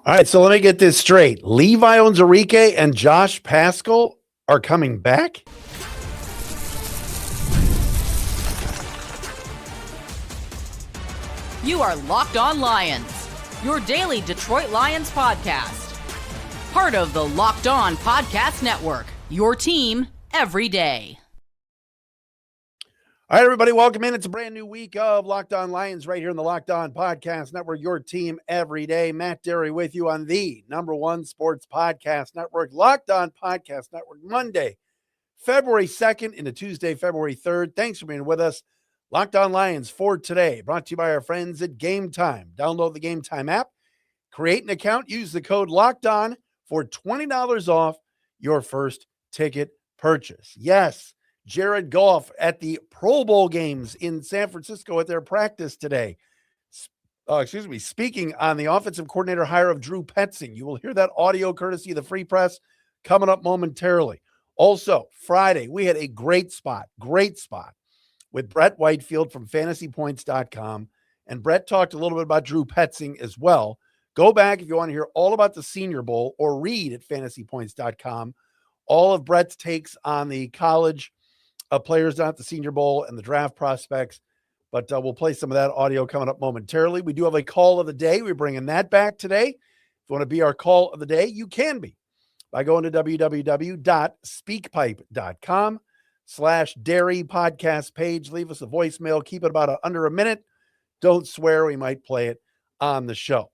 All right, so let me get this straight. Levi Onwuzurike and Josh Paschal are coming back? You are Locked On Lions, your daily Detroit Lions podcast. Part of the Locked On Podcast Network, your team every day. All right, everybody, welcome in. It's a brand new week of Locked On Lions right here in the Locked On Podcast Network, your team every day. Matt Dery with you on the #1 sports podcast network, Locked On Podcast Network, Monday, February 2nd into Tuesday, February 3rd. Thanks for being with us. Locked On Lions for today, brought to you by our friends at Game Time. Download the Game Time app, create an account, use the code Locked On for $20 off your first ticket purchase. Yes, Jared Goff at the Pro Bowl games in San Francisco at their practice today. Speaking on the offensive coordinator hire of Drew Petzing. You will hear that audio courtesy of the Free Press coming up momentarily. Also, Friday, we had a great spot with Brett Whitefield from fantasypoints.com. And Brett talked a little bit about Drew Petzing as well. Go back if you want to hear all about the Senior Bowl or read at fantasypoints.com all of Brett's takes on the college players down at the Senior Bowl and the draft prospects. But we'll play some of that audio coming up momentarily. We do have a call of the day. We're bringing that back today. If you want to be our call of the day, you can be by going to www.speakpipe.com/Dery podcast page. Leave us a voicemail. Keep it about under a minute. Don't swear. We might play it on the show.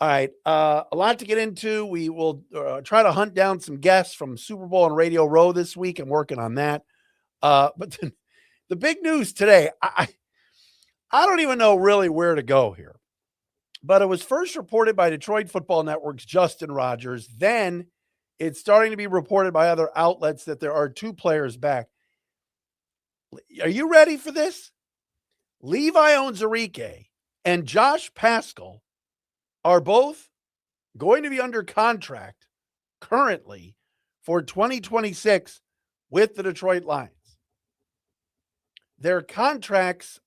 All right. A lot to get into. We will try to hunt down some guests from Super Bowl and Radio Row this week. I'm working on that. But the big news today, I don't even know really where to go here. But it was first reported by Detroit Football Network's Justin Rogers. Then it's starting to be reported by other outlets that there are two players back. Are you ready for this? Levi Onwuzurike and Josh Paschal are both going to be under contract currently for 2026 with the Detroit Lions. Their contracts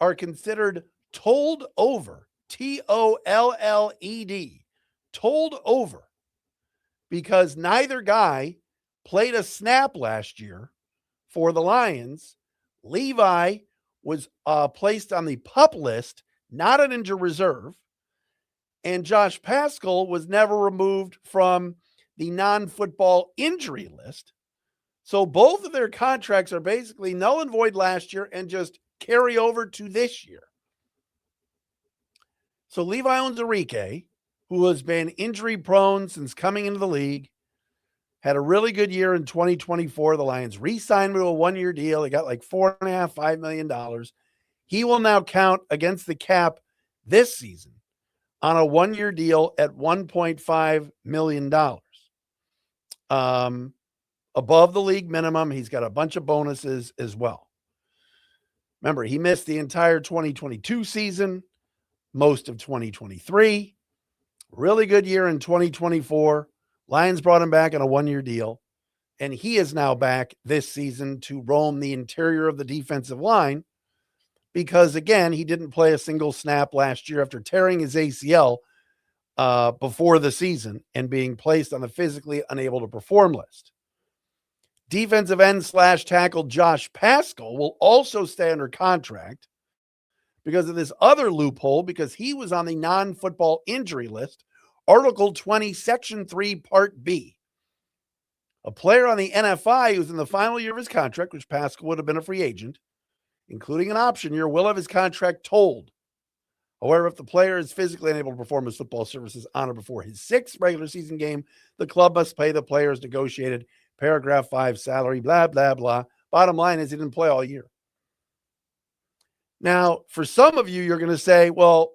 are considered tolled over, TOLLED, tolled over, because neither guy played a snap last year for the Lions. Levi was placed on the PUP list, not an injured reserve, and Josh Paschal was never removed from the non-football injury list. So both of their contracts are basically null and void last year and just carry over to this year. So Levi Onwuzurike, who has been injury prone since coming into the league, had a really good year in 2024. The Lions re-signed him to a one-year deal. He got like $4.5 million, $5 million. He will now count against the cap this season on a one-year deal at $1.5 million. Above the league minimum. He's got a bunch of bonuses as well. Remember, he missed the entire 2022 season, most of 2023. Really good year in 2024. Lions brought him back on a one-year deal, and he is now back this season to roam the interior of the defensive line because, again, he didn't play a single snap last year after tearing his ACL before the season and being placed on the physically unable to perform list. Defensive end / tackle Josh Paschal will also stay under contract because of this other loophole, because he was on the non-football injury list, Article 20, Section 3, Part B. A player on the NFI who's in the final year of his contract, which Paschal would have been a free agent, including an option year, will have his contract tolled. However, if the player is physically unable to perform his football services on or before his sixth regular season game, the club must pay the player's negotiated Paragraph 5 salary, blah, blah, blah. Bottom line is he didn't play all year. Now, for some of you, you're going to say, well,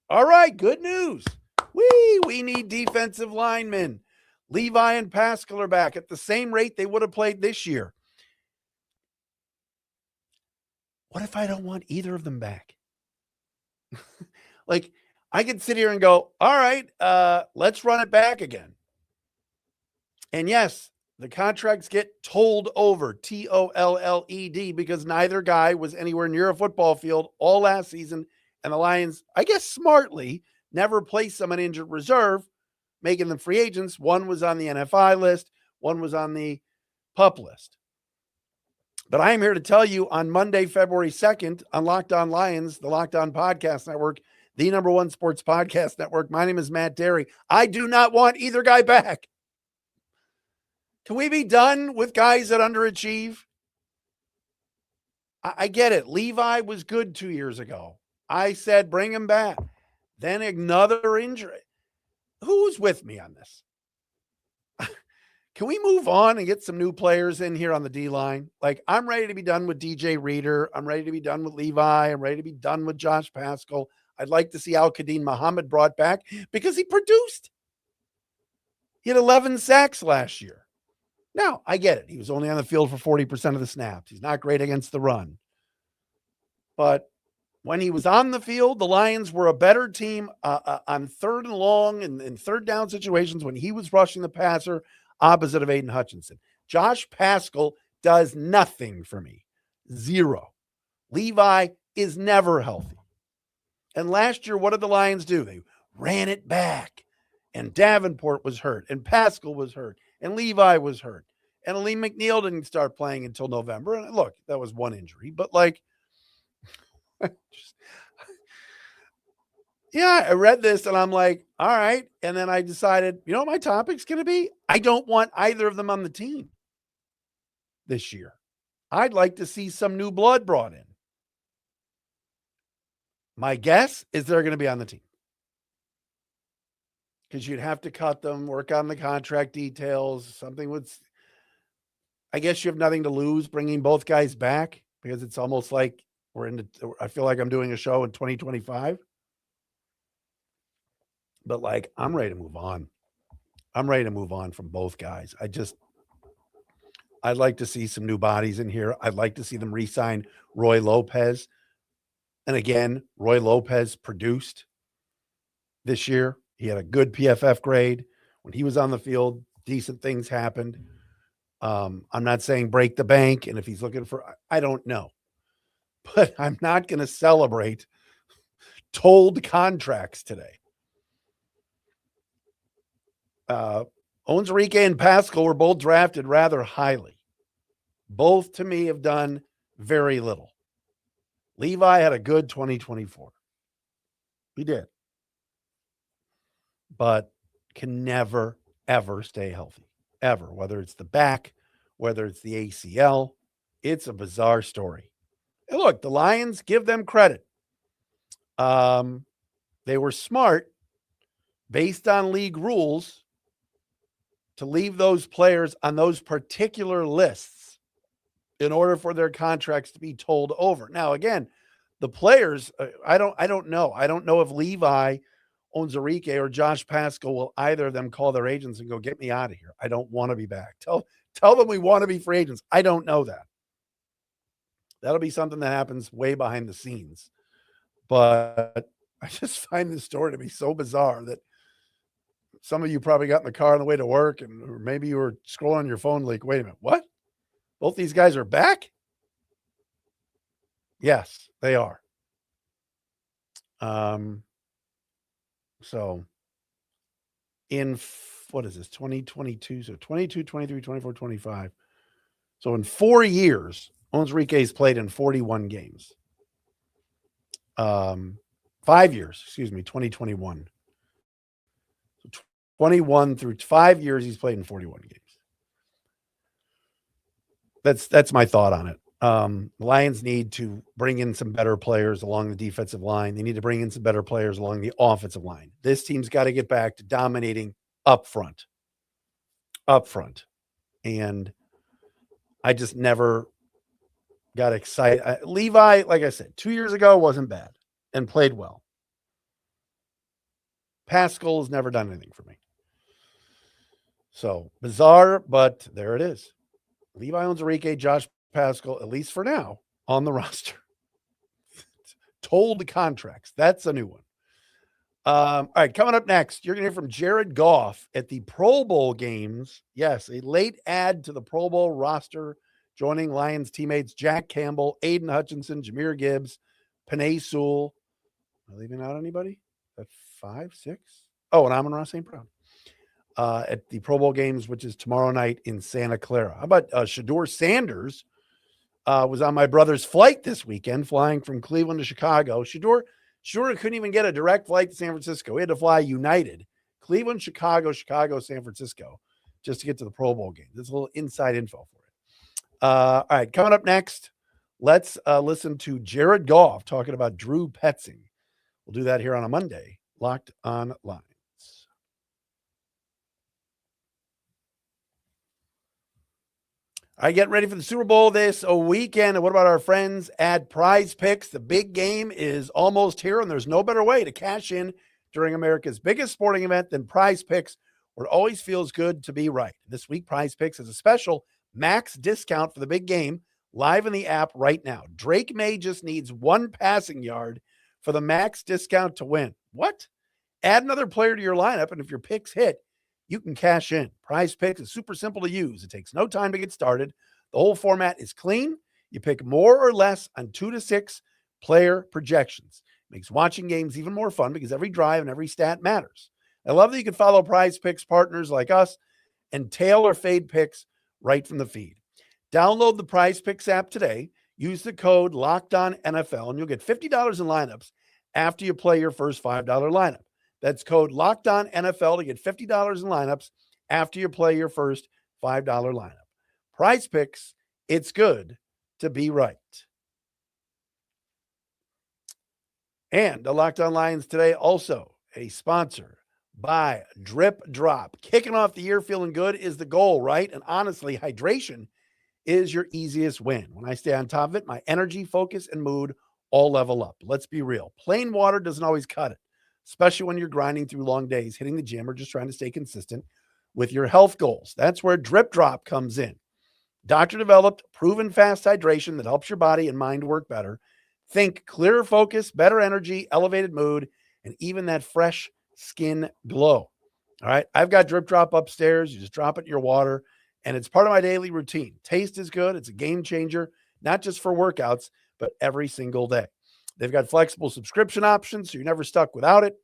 all right, good news. We need defensive linemen. Levi and Paschal are back at the same rate they would have played this year. What if I don't want either of them back? Like, I could sit here and go, all right, let's run it back again. And yes, the contracts get tolled over, TOLLED, because neither guy was anywhere near a football field all last season. And the Lions, I guess smartly, never placed them on injured reserve making them free agents. One was on the NFI list. One was on the PUP list. But I am here to tell you on Monday, February 2nd, on Locked On Lions, the Locked On Podcast Network, the #1 sports podcast network. My name is Matt Dery. I do not want either guy back. Can we be done with guys that underachieve? I get it. Levi was good 2 years ago. I said, bring him back. Then another injury. Who's with me on this? Can we move on and get some new players in here on the D line? Like, I'm ready to be done with DJ Reader. I'm ready to be done with Levi. I'm ready to be done with Josh Paschal. I'd like to see Al-Quadin Muhammad brought back because he produced. He had 11 sacks last year. Now, I get it. He was only on the field for 40% of the snaps. He's not great against the run. But when he was on the field, the Lions were a better team on third and long and third down situations when he was rushing the passer opposite of Aiden Hutchinson. Josh Paschal does nothing for me. Zero. Levi is never healthy. And last year, what did the Lions do? They ran it back. And Davenport was hurt. And Paschal was hurt. And Levi was hurt. And Lee McNeil didn't start playing until November. And look, that was one injury. But like, yeah, I read this and I'm like, all right. And then I decided, you know what my topic's going to be? I don't want either of them on the team this year. I'd like to see some new blood brought in. My guess is they're going to be on the team because you'd have to cut them, work on the contract details, something with, I guess you have nothing to lose bringing both guys back because it's almost like I feel like I'm doing a show in 2025. But like, I'm ready to move on. I'm ready to move on from both guys. I'd like to see some new bodies in here. I'd like to see them re-sign Roy Lopez. And again, Roy Lopez produced this year. He had a good PFF grade. When he was on the field, decent things happened. I'm not saying break the bank. And if he's looking for, I don't know. But I'm not going to celebrate tolled contracts today. Onwuzurike and Paschal were both drafted rather highly. Both, to me, have done very little. Levi had a good 2024. He did. But can never, ever stay healthy. Ever. Whether it's the back, whether it's the ACL. It's a bizarre story. And look, the Lions, give them credit. They were smart based on league rules to leave those players on those particular lists in order for their contracts to be tolled over. Now, again, the players, I don't know. I don't know if Levi Onwuzurike or Josh Paschal will either of them call their agents and go, get me out of here. I don't want to be back. Tell them we want to be free agents. I don't know that. That'll be something that happens way behind the scenes. But I just find this story to be so bizarre that some of you probably got in the car on the way to work or maybe you were scrolling on your phone like, wait a minute, what? Both these guys are back? Yes, they are. So in, what is this, 2022? So 22, 23, 24, 25. So in 4 years, Onwuzurike's played in 41 games. 5 years, 2021. So 21 through 5 years, he's played in 41 games. That's my thought on it. The Lions need to bring in some better players along the defensive line. They need to bring in some better players along the offensive line. This team's got to get back to dominating up front. And I just never got excited. Levi, like I said, 2 years ago wasn't bad and played well. Paschal has never done anything for me. So bizarre, but there it is. Levi Onwuzurike, Josh Paschal, at least for now, on the roster. Tolled contracts. That's a new one. All right, coming up next, you're going to hear from Jared Goff at the Pro Bowl games. Yes, a late add to the Pro Bowl roster, joining Lions teammates Jack Campbell, Aiden Hutchinson, Jahmyr Gibbs, Penei Sewell. Am I leaving out anybody? At 5, 6? Oh, and Amon-Ra St. Brown. at the Pro Bowl games, which is tomorrow night in Santa Clara. How about Shedeur Sanders was on my brother's flight this weekend, flying from Cleveland to Chicago. Shedeur couldn't even get a direct flight to San Francisco. He had to fly United, Cleveland, Chicago, San Francisco, just to get to the Pro Bowl game. There's a little inside info for it. All right, coming up next, let's listen to Jared Goff talking about Drew Petzing. We'll do that here on a Monday, Locked on Lions. All right, getting ready for the Super Bowl this weekend. And what about our friends at Prize Picks? The big game is almost here, and there's no better way to cash in during America's biggest sporting event than Prize Picks, where it always feels good to be right. This week, Prize Picks has a special max discount for the big game live in the app right now. Drake May just needs one passing yard for the max discount to win. What? Add another player to your lineup, and if your picks hit, you can cash in. Prize Picks is super simple to use. It takes no time to get started. The whole format is clean. You pick more or less on 2 to 6 player projections. It makes watching games even more fun because every drive and every stat matters. I love that you can follow Prize Picks partners like us and tail or fade picks right from the feed. Download the Prize Picks app today. Use the code LOCKEDONNFL, and you'll get $50 in lineups after you play your first $5 lineup. That's code LOCKEDONNFL to get $50 in lineups after you play your first $5 lineup. Prize Picks, it's good to be right. And the Locked On Lions today, also a sponsor by Drip Drop. Kicking off the year feeling good is the goal, right? And honestly, hydration is your easiest win. When I stay on top of it, my energy, focus, and mood all level up. Let's be real. Plain water doesn't always cut it, especially when you're grinding through long days, hitting the gym, or just trying to stay consistent with your health goals. That's where Drip Drop comes in. Doctor-developed, proven fast hydration that helps your body and mind work better. Think clearer focus, better energy, elevated mood, and even that fresh skin glow. All right, I've got Drip Drop upstairs. You just drop it in your water, and it's part of my daily routine. Taste is good. It's a game changer, not just for workouts, but every single day. They've got flexible subscription options, so you're never stuck without it,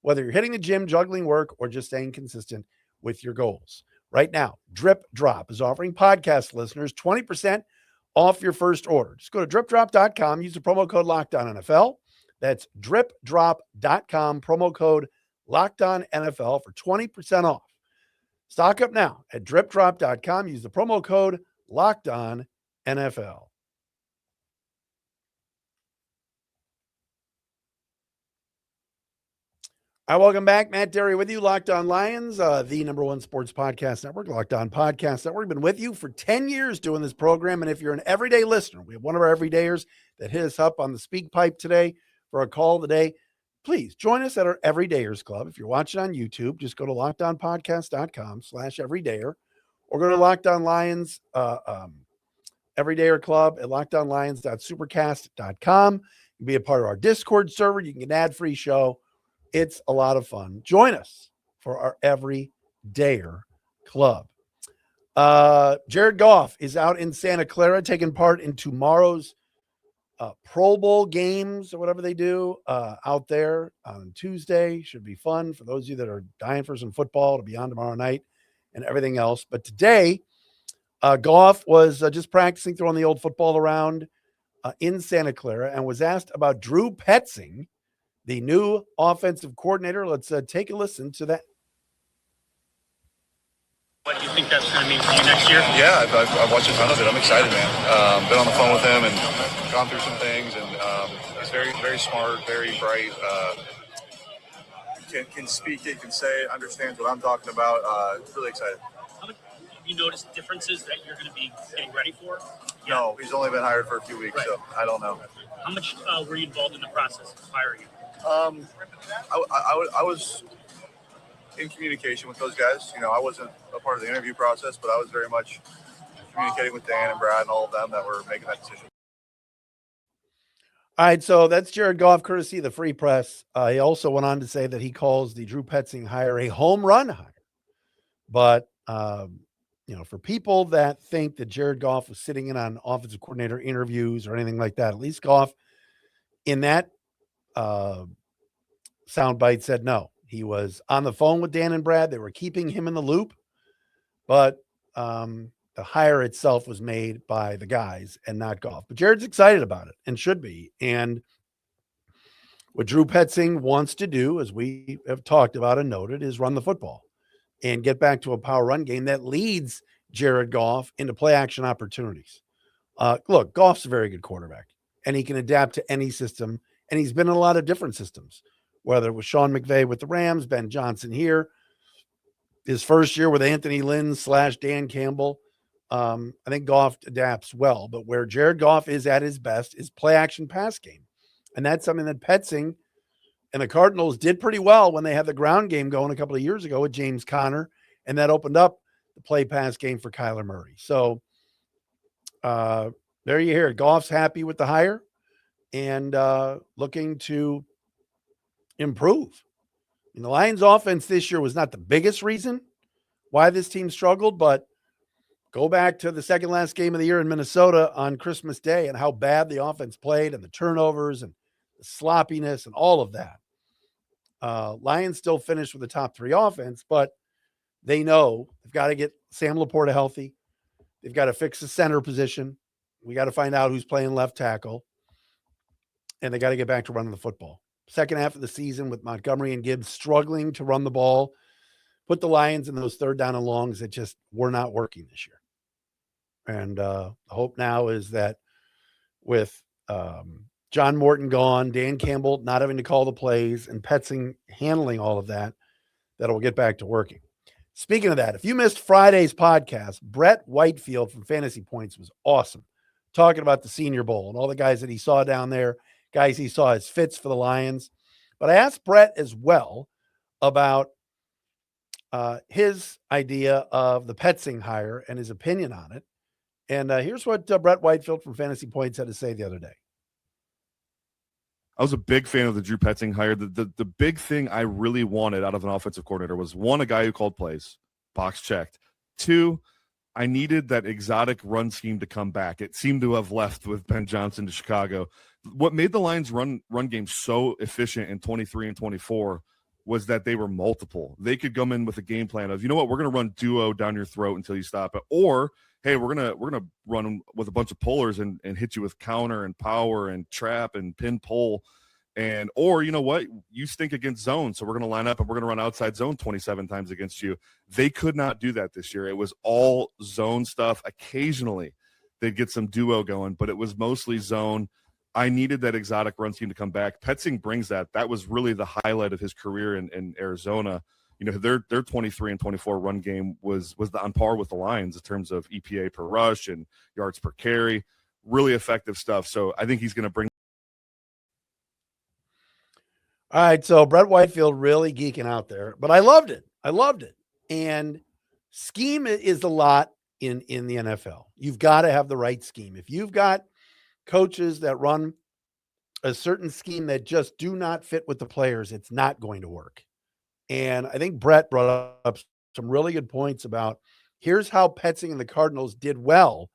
whether you're hitting the gym, juggling work, or just staying consistent with your goals. Right now, Drip Drop is offering podcast listeners 20% off your first order. Just go to dripdrop.com, use the promo code LOCKEDONNFL. That's dripdrop.com, promo code LOCKEDONNFL for 20% off. Stock up now at dripdrop.com, use the promo code LOCKEDONNFL. Hi, welcome back. Matt Dery with you, Locked On Lions, the number one sports podcast network, Locked On Podcast Network. We've been with you for 10 years doing this program, and if you're an everyday listener, we have one of our everydayers that hit us up on the speak pipe today for a call today. Please join us at our Everydayers Club. If you're watching on YouTube, just go to lockedonpodcast.com/everydayer or go to Locked On Lions Everydayer Club at lockedonlions.supercast.com. You can be a part of our Discord server. You can get an ad-free show. It's a lot of fun. Join us for our Everydayer Club. Jared Goff is out in Santa Clara taking part in tomorrow's Pro Bowl games or whatever they do out there on Tuesday. Should be fun for those of you that are dying for some football to be on tomorrow night and everything else. But today, Goff was just practicing throwing the old football around in Santa Clara and was asked about Drew Petzing, the new offensive coordinator. Let's take a listen to that. What do you think that's going to mean for you next year? Yeah, I've watched a ton of it. I'm excited, man. Been on the phone with him and gone through some things, and he's very, very smart, very bright. Can speak it, can say it, understands what I'm talking about. Really excited. Have you noticed differences that you're going to be getting ready for? No, he's only been hired for a few weeks, Right. so I don't know. How much were you involved in the process of hiring you? I was in communication with those guys. You know, I wasn't a part of the interview process, but I was very much communicating with Dan and Brad and all of them that were making that decision. All right, so that's Jared Goff, courtesy of the Free Press. He also went on to say that he calls the Drew Petzing hire a home run hire. But, for people that think that Jared Goff was sitting in on offensive coordinator interviews or anything like that, at least Goff in that soundbite said no. He was on the phone with Dan and Brad. They were keeping him in the loop, but the hire itself was made by the guys and not Goff. But Jared's excited about it and should be. And what Drew Petzing wants to do, as we have talked about and noted, is run the football and get back to a power run game that leads Jared Goff into play action opportunities. Look, Goff's a very good quarterback, and he can adapt to any system, and he's been in a lot of different systems, whether it was Sean McVay with the Rams, Ben Johnson here, his first year with Anthony Lynn / Dan Campbell. I think Goff adapts well, but where Jared Goff is at his best is play action pass game. And that's something that Petzing and the Cardinals did pretty well when they had the ground game going a couple of years ago with James Conner, and that opened up the play pass game for Kyler Murray. So there you hear it. Goff's happy with the hire and looking to improve. And the Lions offense this year was not the biggest reason why this team struggled, but go back to the second last game of the year in Minnesota on Christmas Day and how bad the offense played and the turnovers and the sloppiness and all of that. Lions still finished with the top 3 offense, but they know they've got to get Sam Laporta healthy. They've got to fix the center position. We got to find out who's playing left tackle. And they got to get back to running the football. Second half of the season with Montgomery and Gibbs struggling to run the ball, put the Lions in those third down and longs that just were not working this year. And the hope now is that with John Morton gone, Dan Campbell not having to call the plays, and Petzing handling all of that, that it will get back to working. Speaking of that, if you missed Friday's podcast, Brett Whitefield from Fantasy Points was awesome, talking about the Senior Bowl and all the guys that he saw down there, guys he saw as fits for the Lions. But I asked Brett as well about his idea of the Petzing hire and his opinion on it. And here's what Brett Whitefield from Fantasy Points had to say the other day. I was a big fan of the Drew Petzing hire. The big thing I really wanted out of an offensive coordinator was, 1, a guy who called plays, box checked. 2, I needed that exotic run scheme to come back. It seemed to have left with Ben Johnson to Chicago. What made the Lions run game so efficient in 23 and 24 was that they were multiple. They could come in with a game plan of, you know what, we're going to run duo down your throat until you stop it, or hey, we're gonna run with a bunch of pullers and hit you with counter and power and trap and pin pull, and or you know what, you stink against zone, so we're gonna line up and we're gonna run outside zone 27 times against you. They could not do that this year. It was all zone stuff. Occasionally they'd get some duo going, but it was mostly zone. I needed that exotic run scheme to come back. Petzing brings that. That was really the highlight of his career in Arizona. You know, their 23 and 24 run game was on par with the Lions in terms of EPA per rush and yards per carry. Really effective stuff. So I think he's going to bring. All right, so Brett Whitefield really geeking out there, but I loved it. And scheme is a lot in the NFL. You've got to have the right scheme. If you've got coaches that run a certain scheme that just do not fit with the players, it's not going to work. And I think Brett brought up some really good points about here's how Petzing and the Cardinals did well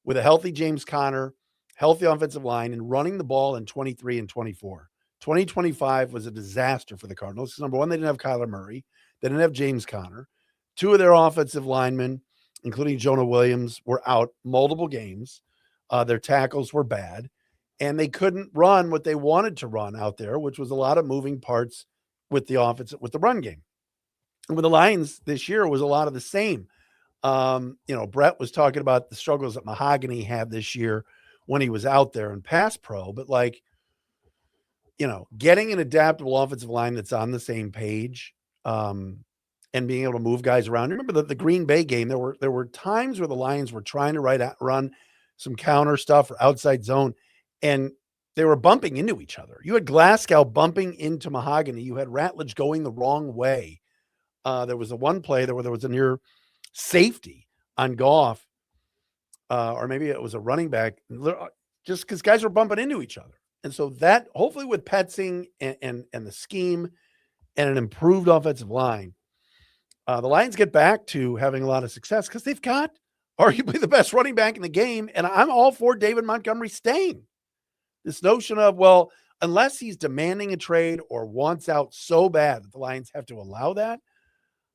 with a healthy James Conner, healthy offensive line, and running the ball in 23 and 24. 2025 was a disaster for the Cardinals. Number one, they didn't have Kyler Murray. They didn't have James Conner. 2 of their offensive linemen, including Jonah Williams, were out multiple games. Their tackles were bad, and they couldn't run what they wanted to run out there, which was a lot of moving parts with the offense, with the run game. And with the Lions this year was a lot of the same. Brett was talking about the struggles that Mahogany had this year when he was out there in pass pro, but getting an adaptable offensive line that's on the same page and being able to move guys around. Remember the Green Bay game, there were times where the Lions were trying to run some counter stuff or outside zone, and they were bumping into each other. You had Glasgow bumping into Mahogany. You had Ratledge going the wrong way. There was a one play where there was a near safety on Goff, or maybe it was a running back, just because guys were bumping into each other. And so that, hopefully with Petzing and the scheme and an improved offensive line, the Lions get back to having a lot of success because they've got arguably the best running back in the game. And I'm all for David Montgomery staying. This notion of, well, unless he's demanding a trade or wants out so bad that the Lions have to allow that,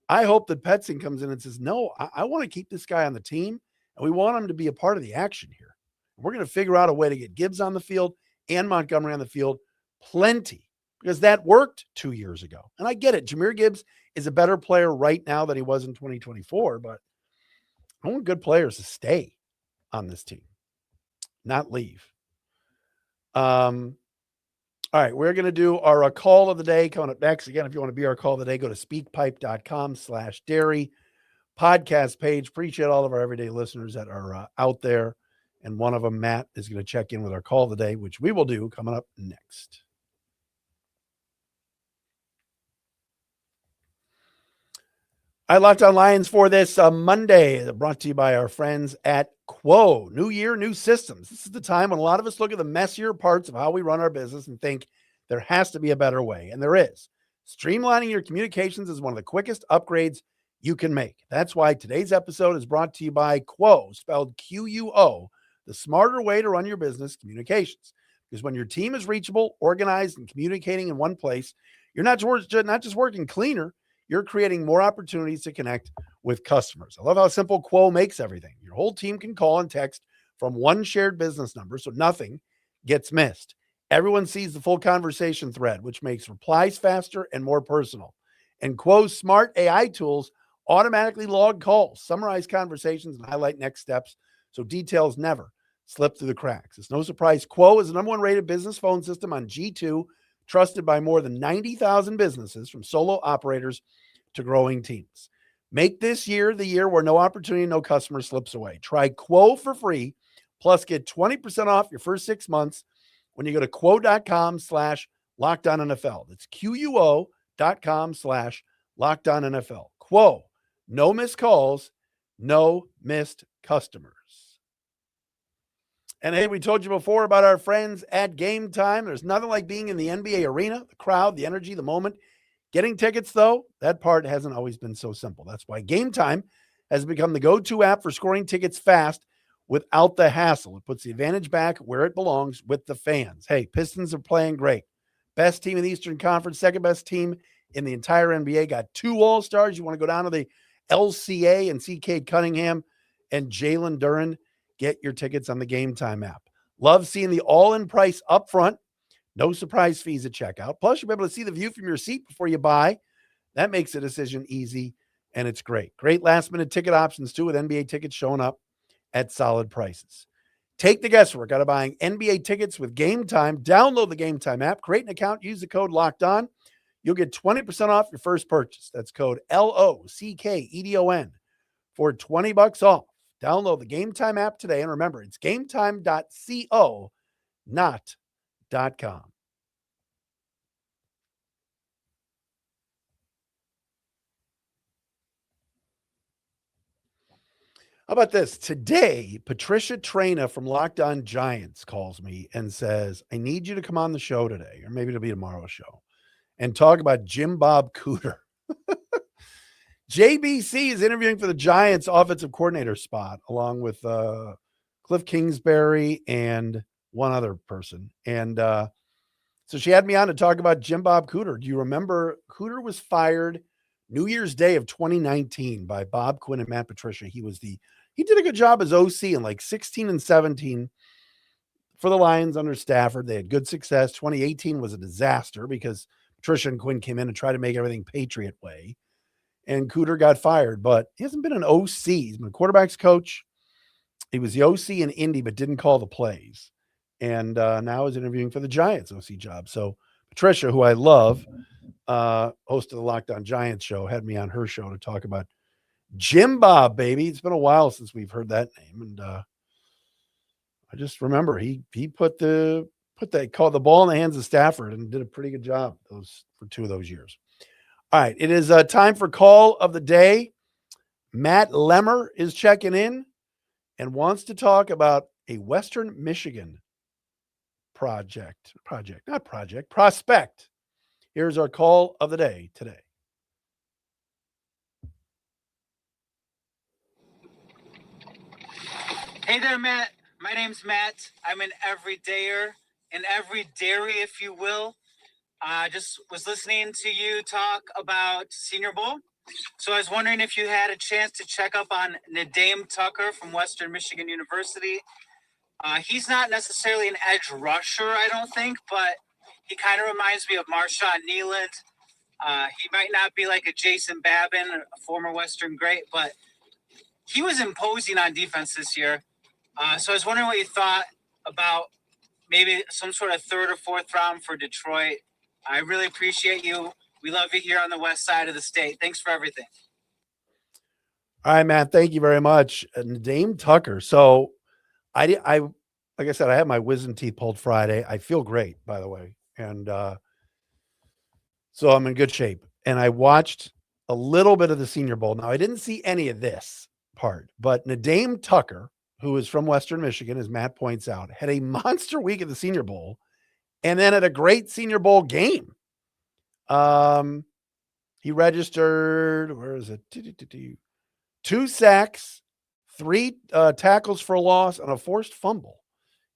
I hope that Petzing comes in and says, no, I want to keep this guy on the team, and we want him to be a part of the action here. We're going to figure out a way to get Gibbs on the field and Montgomery on the field plenty, because that worked 2 years ago. And I get it. Jahmyr Gibbs is a better player right now than he was in 2024, but I want good players to stay on this team, not leave. All right, we're going to do our call of the day coming up next. Again, if you want to be our call of the day, go to speakpipe.com/Dery podcast page. Appreciate all of our everyday listeners that are out there. And one of them, Matt, is going to check in with our call of the day, which we will do coming up next. I Locked On Lions for this Monday, brought to you by our friends at Quo. New year, new systems. This is the time when a lot of us look at the messier parts of how we run our business and think there has to be a better way, and there is. Streamlining your communications is one of the quickest upgrades you can make. That's why today's episode is brought to you by Quo, spelled Quo, the smarter way to run your business communications. Because when your team is reachable, organized, and communicating in one place, you're not just working cleaner, you're creating more opportunities to connect with customers. I love how simple Quo makes everything. Your whole team can call and text from one shared business number, so nothing gets missed. Everyone sees the full conversation thread, which makes replies faster and more personal. And Quo's smart AI tools automatically log calls, summarize conversations, and highlight next steps, so details never slip through the cracks. It's no surprise Quo is the #1 rated business phone system on G2, trusted by more than 90,000 businesses, from solo operators to growing teams. Make this year the year where no opportunity, no customer slips away. Try Quo for free, plus get 20% off your first 6 months when you go to quo.com/LockedOnNFL. That's QUO.com/LockedOnNFL. Quo, no missed calls, no missed customers. And hey, we told you before about our friends at Game Time. There's nothing like being in the NBA arena, the crowd, the energy, the moment. Getting tickets, though, that part hasn't always been so simple. That's why Game Time has become the go-to app for scoring tickets fast without the hassle. It puts the advantage back where it belongs, with the fans. Hey, Pistons are playing great. Best team in the Eastern Conference, second best team in the entire NBA. Got 2 All-Stars. You want to go down to the LCA and see Cade Cunningham and Jalen Duren? Get your tickets on the Game Time app. Love seeing the all-in price up front. No surprise fees at checkout. Plus, you'll be able to see the view from your seat before you buy. That makes the decision easy, and it's great. Great last-minute ticket options, too, with NBA tickets showing up at solid prices. Take the guesswork out of buying NBA tickets with Game Time. Download the Game Time app. Create an account. Use the code LOCKEDON. You'll get 20% off your first purchase. That's code LOCKEDON for $20 off. Download the Game Time app today. And remember, it's gametime.co, not .com. How about this? Today, Patricia Traina from Locked On Giants calls me and says, I need you to come on the show today, or maybe it'll be tomorrow's show, and talk about Jim Bob Cooter. JBC is interviewing for the Giants offensive coordinator spot, along with Cliff Kingsbury and one other person. And so she had me on to talk about Jim Bob Cooter. Do you remember Cooter was fired New Year's Day of 2019 by Bob Quinn and Matt Patricia. He did a good job as OC in like 16 and 17 for the Lions under Stafford. They had good success. 2018 was a disaster because Patricia and Quinn came in and tried to make everything Patriot way. And Cooter got fired, but he hasn't been an OC. He's been a quarterback's coach. He was the OC in Indy, but didn't call the plays. And now is interviewing for the Giants OC job. So Patricia, who I love, host of the Locked On Giants show, had me on her show to talk about Jim Bob, baby. It's been a while since we've heard that name. And I just remember he put the ball in the hands of Stafford and did a pretty good job for 2 of those years. All right, it is time for call of the day. Matt Lemmer is checking in and wants to talk about a Western Michigan prospect. Here's our call of the day today. Hey there, Matt. My name's Matt. I'm an everydayer in every dairy, if you will. Just was listening to you talk about Senior Bowl. So I was wondering if you had a chance to check up on Nadeem Tucker from Western Michigan University. He's not necessarily an edge rusher, I don't think, but he kind of reminds me of Marshawn Nealand. He might not be like a Jason Babin, a former Western great, but he was imposing on defense this year. So I was wondering what you thought about maybe some sort of third or fourth round for Detroit. I really appreciate you. We love you here on the west side of the state. Thanks for everything. All right, Matt. Thank you very much. Nadeem Tucker. So I like I said, I had my wisdom teeth pulled Friday. I feel great, by the way. And so I'm in good shape. And I watched a little bit of the Senior Bowl. Now, I didn't see any of this part, but Nadeem Tucker, who is from Western Michigan, as Matt points out, had a monster week at the Senior Bowl and then at a great Senior Bowl game. He registered, where is it? 2 sacks, 3 tackles for a loss, and a forced fumble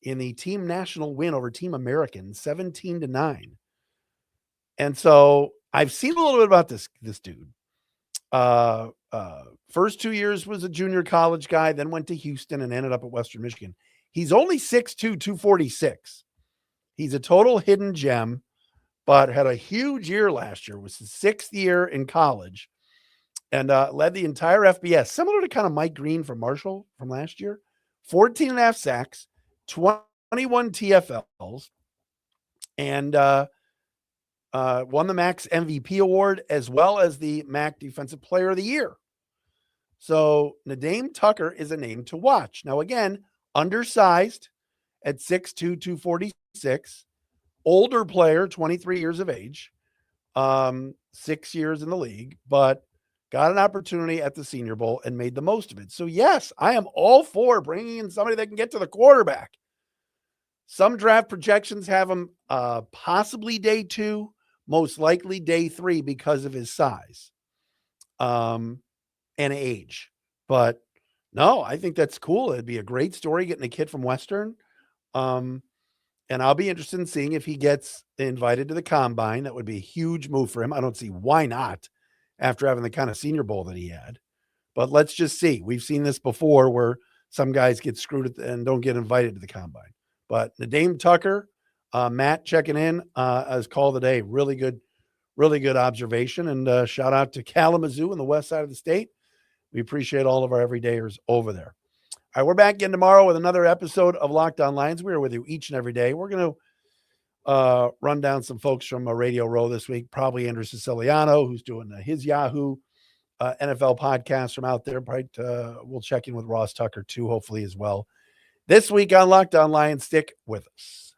in the team national win over Team American, 17-9. And so I've seen a little bit about this dude. First 2 years was a junior college guy, then went to Houston and ended up at Western Michigan. He's only 6'2", 246. He's a total hidden gem, but had a huge year last year. It was his 6th year in college and led the entire FBS, similar to kind of Mike Green from Marshall from last year. 14.5 sacks, 21 TFLs, and won the Max MVP award as well as the MAC Defensive Player of the Year. So Nadeem Tucker is a name to watch. Now, again, undersized at 6'2", 246, older player, 23 years of age, 6 years in the league, but got an opportunity at the Senior Bowl and made the most of it. So yes, I am all for bringing in somebody that can get to the quarterback. Some draft projections have him possibly day 2, most likely day 3 because of his size and age. But no, I think that's cool. It'd be a great story getting a kid from Western. And I'll be interested in seeing if he gets invited to the combine. That would be a huge move for him. I don't see why not after having the kind of Senior Bowl that he had. But let's just see. We've seen this before where some guys get screwed and don't get invited to the combine. But Nadeem Tucker, Matt checking in as call today. Really good observation. And shout out to Kalamazoo in the west side of the state. We appreciate all of our everydayers over there. All right, we're back again tomorrow with another episode of Locked On Lions. We are with you each and every day. We're going to run down some folks from Radio Row this week, probably Andrew Siciliano, who's doing his Yahoo NFL podcast from out there. Right, we'll check in with Ross Tucker, too, hopefully as well. This week on Locked On Lions, stick with us.